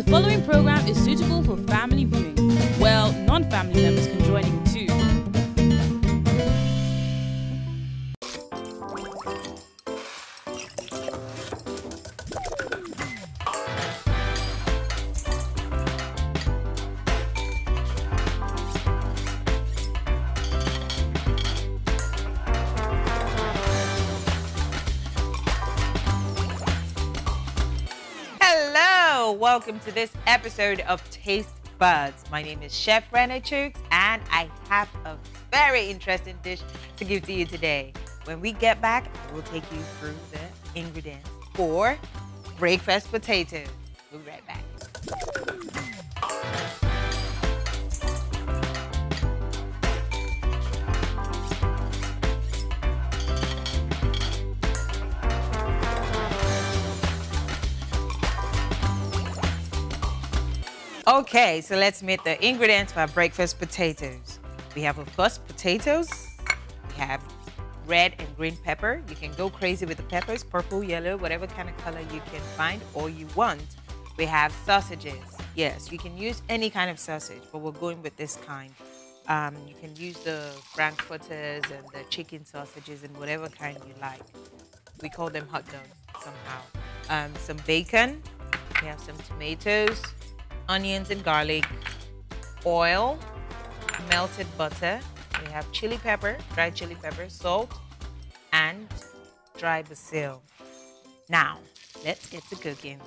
The following program is suitable for family viewing. Well, non-family members can join in too. Welcome to this episode of Taste Buds. My name is Chef Renee CHUKS and I have a very interesting dish to give to you today. When we get back, we'll take you through the ingredients for breakfast potatoes. We'll be right back. Okay, so let's meet the ingredients for our breakfast potatoes. We have, of course, potatoes. We have red and green pepper. You can go crazy with the peppers, purple, yellow, whatever kind of color you can find or you want. We have sausages. Yes, you can use any kind of sausage, but we're going with this kind. You can use the frankfurters and the chicken sausages and whatever kind you like. We call them hot dogs somehow. Some bacon. We have some tomatoes, onions and garlic, oil, melted butter. We have chili pepper, dried chili pepper, salt, and dry basil. Now, let's get to cooking.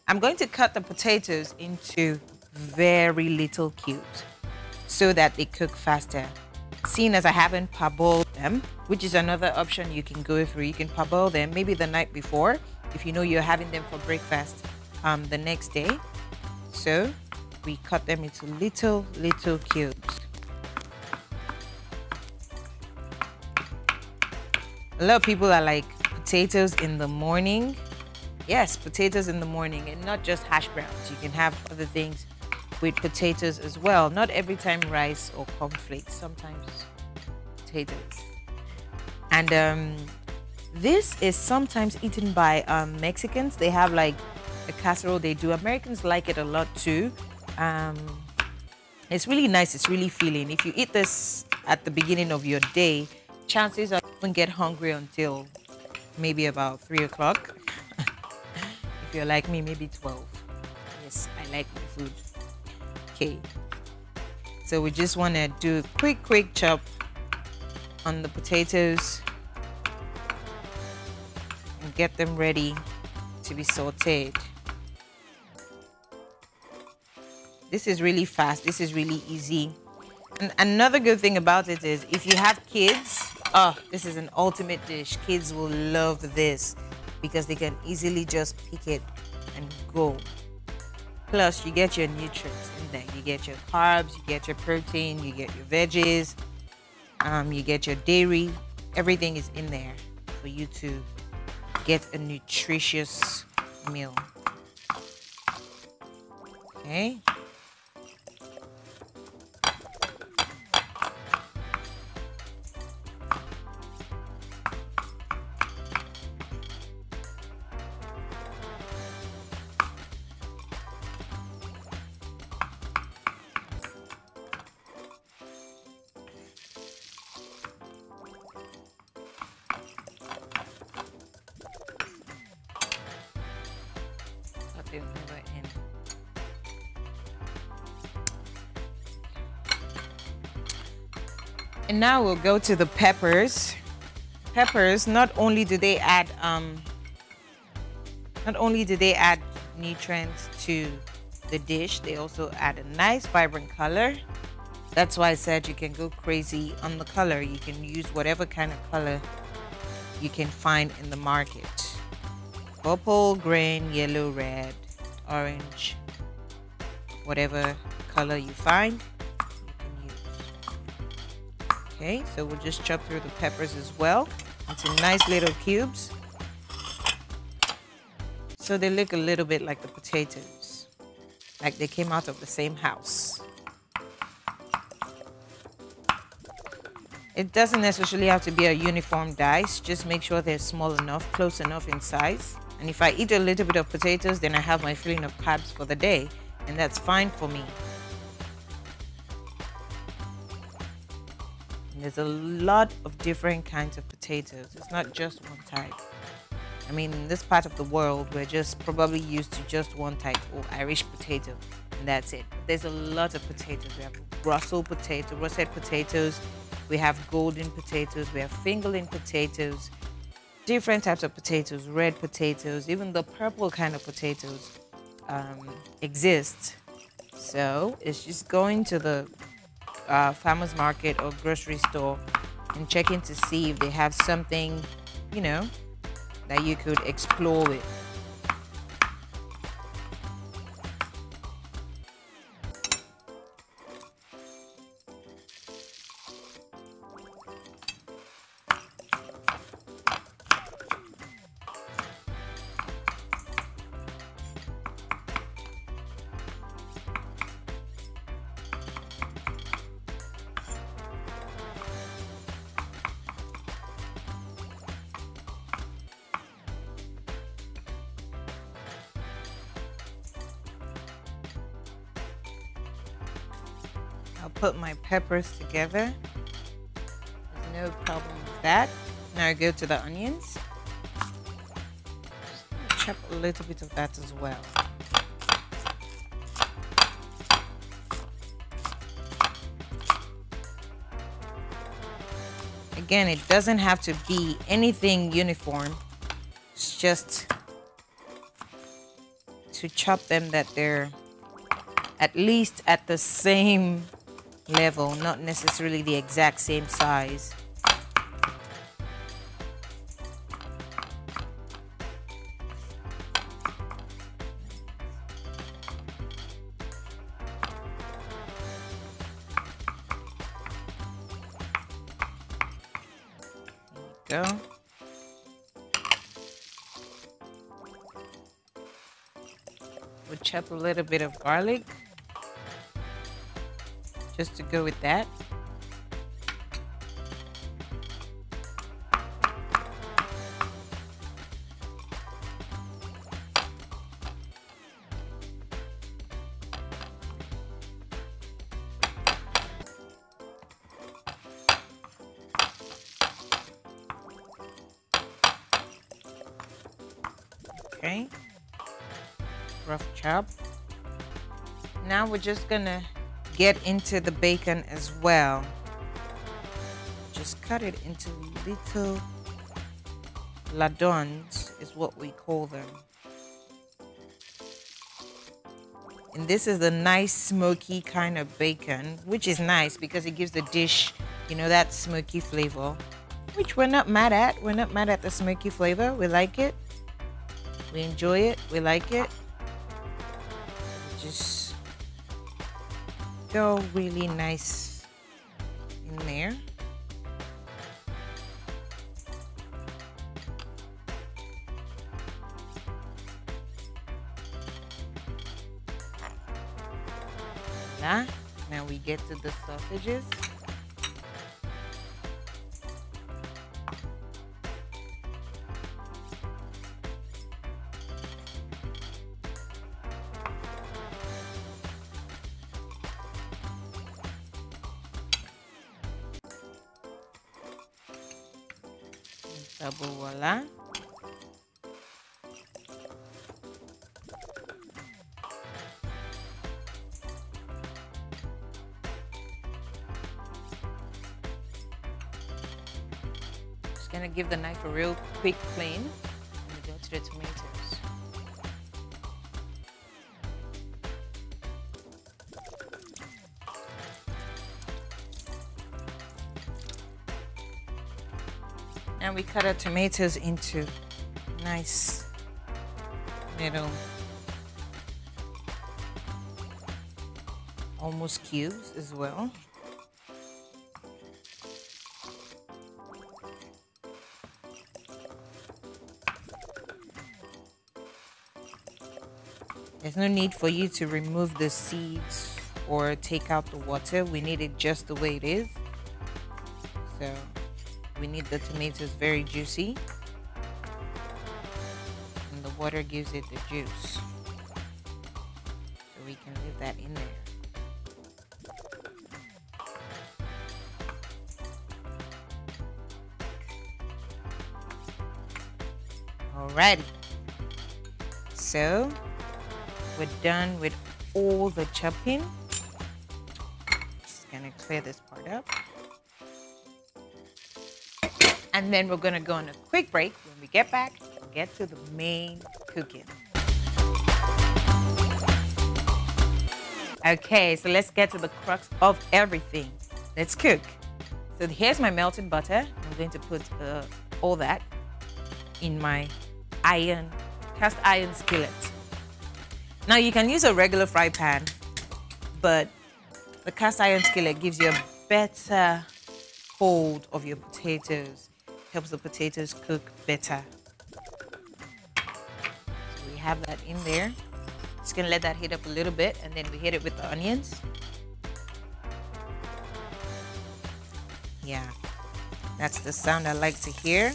I'm going to cut the potatoes into very little cubes so that they cook faster. Seeing as I haven't parboiled them, which is another option you can go through. You can parboil them maybe the night before if you know you're having them for breakfast the next day. So we cut them into little cubes. A lot of people are like potatoes in the morning. Yes, potatoes in the morning, and not just hash browns. You can have other things with potatoes as well. Not every time rice or cornflakes, sometimes potatoes. And this is sometimes eaten by Mexicans. They have like a casserole they do. Americans like it a lot too. It's really nice. It's really filling. If you eat this at the beginning of your day, chances are you won't get hungry until maybe about 3 o'clock. If you're like me, maybe 12. Yes, I like my food. Okay. So we just want to do a quick chop on the potatoes and get them ready to be sauteed. This is really fast. This is really easy. And another good thing about it is if you have kids, this is an ultimate dish. Kids will love this because they can easily just pick it and go. Plus, you get your nutrients in there. You get your carbs, you get your protein, you get your veggies, you get your dairy. Everything is in there for you to get a nutritious meal. Okay. And now we'll go to the peppers. Peppers, not only do they add nutrients to the dish, they also add a nice vibrant color. That's why I said you can go crazy on the color. You can use whatever kind of color you can find in the market. Purple, green, yellow, red, orange, whatever color you find. Okay, so we'll just chop through the peppers as well into nice little cubes. So they look a little bit like the potatoes, like they came out of the same house. It doesn't necessarily have to be a uniform dice. Just make sure they're small enough, close enough in size. And if I eat a little bit of potatoes, then I have my filling of carbs for the day, and that's fine for me. And there's a lot of different kinds of potatoes. It's not just one type. I mean, in this part of the world, we're just probably used to just one type, or Irish potato, and that's it. There's a lot of potatoes. We have Brussels potato, russet potatoes, we have golden potatoes, we have fingerling potatoes, different types of potatoes, red potatoes, even the purple kind of potatoes exist. So it's just going to the farmer's market or grocery store and checking to see if they have something, you know, that you could explore with. I'll put my peppers together. There's no problem with that. Now I go to the onions. Just chop a little bit of that as well. Again, it doesn't have to be anything uniform. It's just to chop them that they're at least at the same level, not necessarily the exact same size. There you go. We'll chop a little bit of garlic just to go with that. Okay, rough chop. Now we're just gonna get into the bacon as well. Just cut it into little ladons is what we call them. And this is the nice smoky kind of bacon, which is nice because it gives the dish, you know, that smoky flavor, which we're not mad at. We're not mad at the smoky flavor. We like it. We enjoy it. We like it. Just go really nice in there. Now we get to the sausages. Double voila. Just gonna give the knife a real quick clean and we go to the tomatoes. And we cut our tomatoes into nice little almost cubes as well. There's no need for you to remove the seeds or take out the water. We need it just the way it is. So we need the tomatoes very juicy. And the water gives it the juice. So we can leave that in there. Alrighty. So we're done with all the chopping. Just gonna clear this part up. And then we're gonna go on a quick break. When we get back, we'll get to the main cooking. Okay, so let's get to the crux of everything. Let's cook. So here's my melted butter. I'm going to put all that in my cast iron skillet. Now you can use a regular fry pan, but the cast iron skillet gives you a better hold of your potatoes. Helps the potatoes cook better. So we have that in there. Just gonna let that heat up a little bit, and then we hit it with the onions. Yeah, that's the sound I like to hear.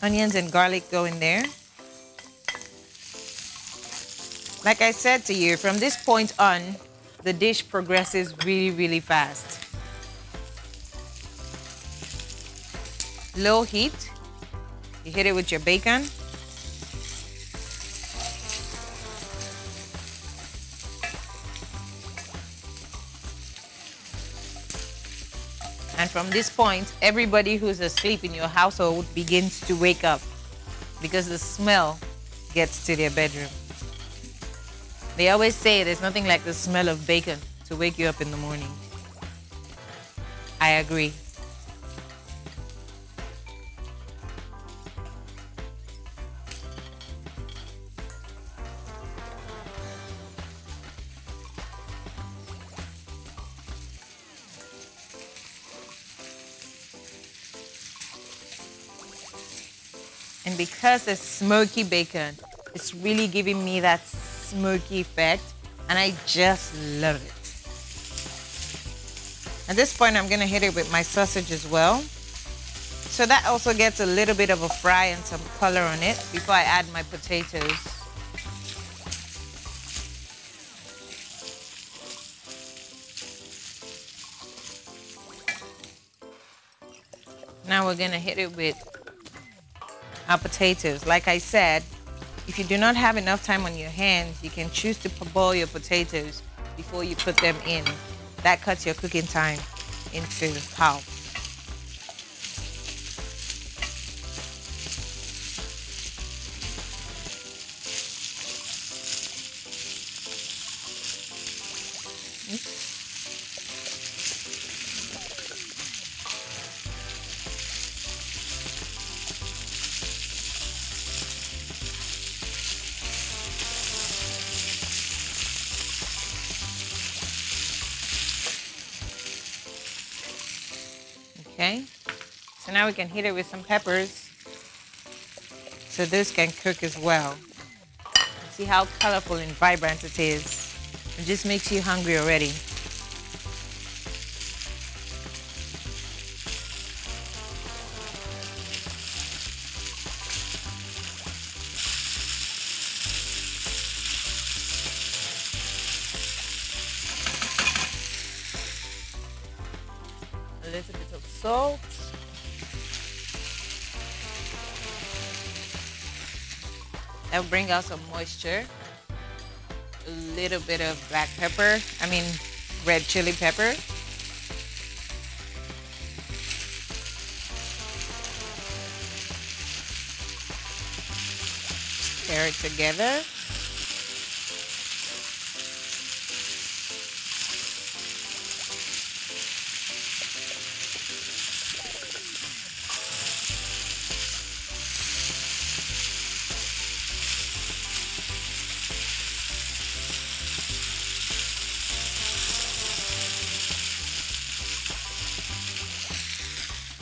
Onions and garlic go in there. Like I said to you, from this point on, the dish progresses really, really fast. Low heat. You hit it with your bacon. And from this point, everybody who's asleep in your household begins to wake up because the smell gets to their bedroom. They always say there's nothing like the smell of bacon to wake you up in the morning. I agree. And because it's smoky bacon, it's really giving me that smoky effect, and I just love it. At this point, I'm gonna hit it with my sausage as well. So that also gets a little bit of a fry and some color on it before I add my potatoes. Now we're gonna hit it with our potatoes. Like I said, if you do not have enough time on your hands, you can choose to parboil your potatoes before you put them in. That cuts your cooking time into half. Okay, so now we can hit it with some peppers so this can cook as well. See how colorful and vibrant it is. It just makes you hungry already. A little bit of salt. That will bring out some moisture. A little bit of black pepper, red chili pepper. Stir it together.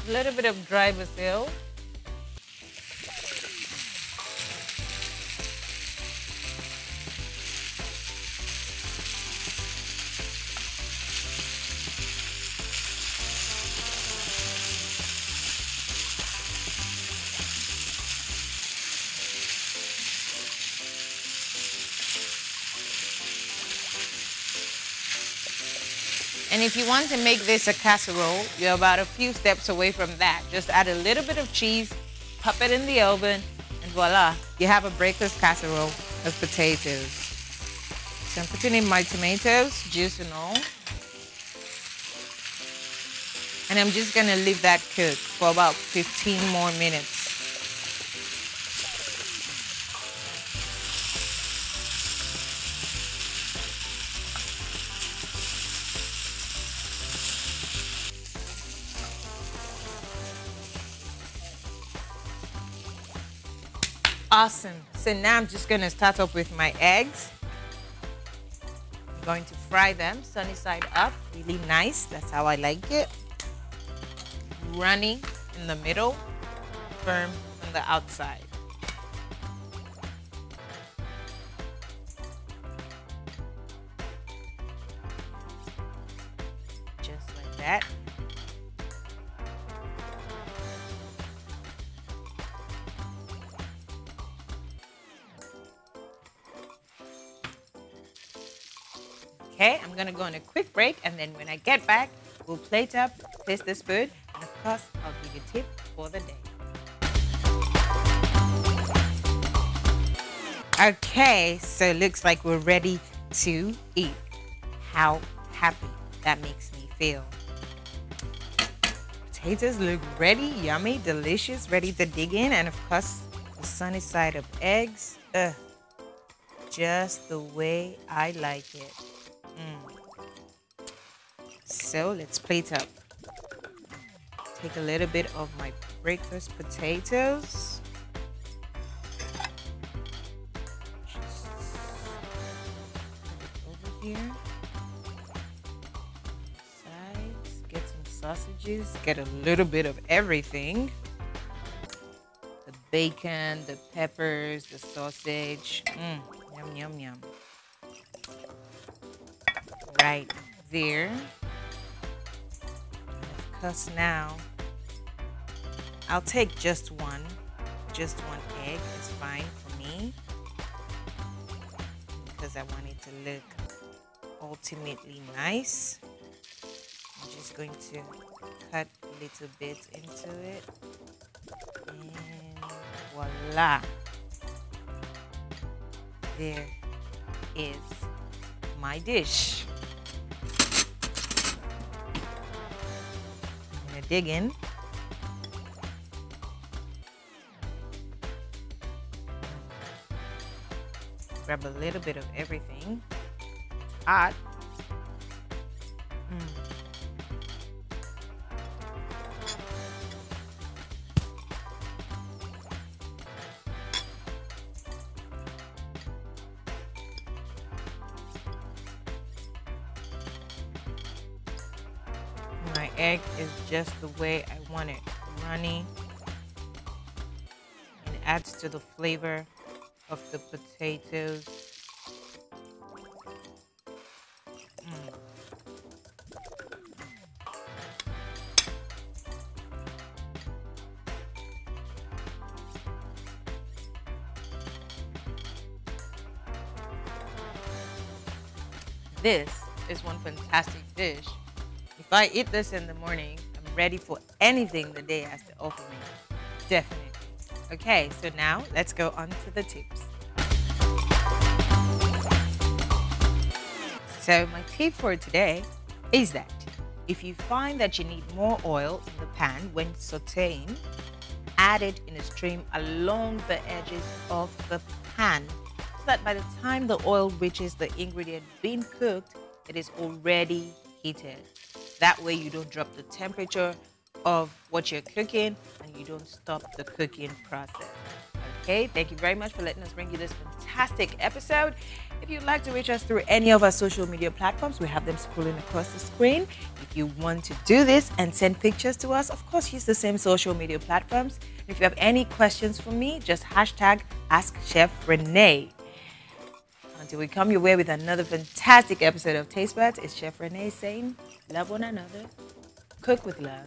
A little bit of dry basil. And if you want to make this a casserole, you're about a few steps away from that. Just add a little bit of cheese, pop it in the oven, and voila, you have a breakfast casserole of potatoes. So I'm putting in my tomatoes, juice and all. And I'm just gonna leave that cook for about 15 more minutes. Awesome. So now I'm just gonna start up with my eggs. I'm going to fry them sunny side up, really nice. That's how I like it. Runny in the middle, firm on the outside. Just like that. Okay, I'm gonna go on a quick break, and then when I get back, we'll plate up, taste this food, and of course, I'll give you a tip for the day. Okay, so it looks like we're ready to eat. How happy that makes me feel. Potatoes look ready, yummy, delicious, ready to dig in, and of course, the sunny side of eggs. Just the way I like it. So let's plate up. Take a little bit of my breakfast potatoes. Just put it over here. Sides. Get some sausages. Get a little bit of everything. The bacon, the peppers, the sausage. Yum, yum, yum. Right there. Of course, now I'll take just one egg. It's fine for me because I want it to look ultimately nice. I'm just going to cut a little bit into it, and voila, there is my dish. Dig in. Grab a little bit of everything. It's hot. My egg is just the way I want it, runny, and it adds to the flavor of the potatoes. This is one fantastic dish. If I eat this in the morning, I'm ready for anything the day has to offer me. Definitely. Okay, so now let's go on to the tips. So my tip for today is that if you find that you need more oil in the pan when sauteing, add it in a stream along the edges of the pan so that by the time the oil reaches the ingredient being cooked, it is already heated. That way you don't drop the temperature of what you're cooking and you don't stop the cooking process. Okay, thank you very much for letting us bring you this fantastic episode. If you'd like to reach us through any of our social media platforms, we have them scrolling across the screen. If you want to do this and send pictures to us, of course, use the same social media platforms. If you have any questions for me, just hashtag AskChefRenee. Until we come your way with another fantastic episode of Taste Buds, it's Chef Renee saying, love one another, cook with love.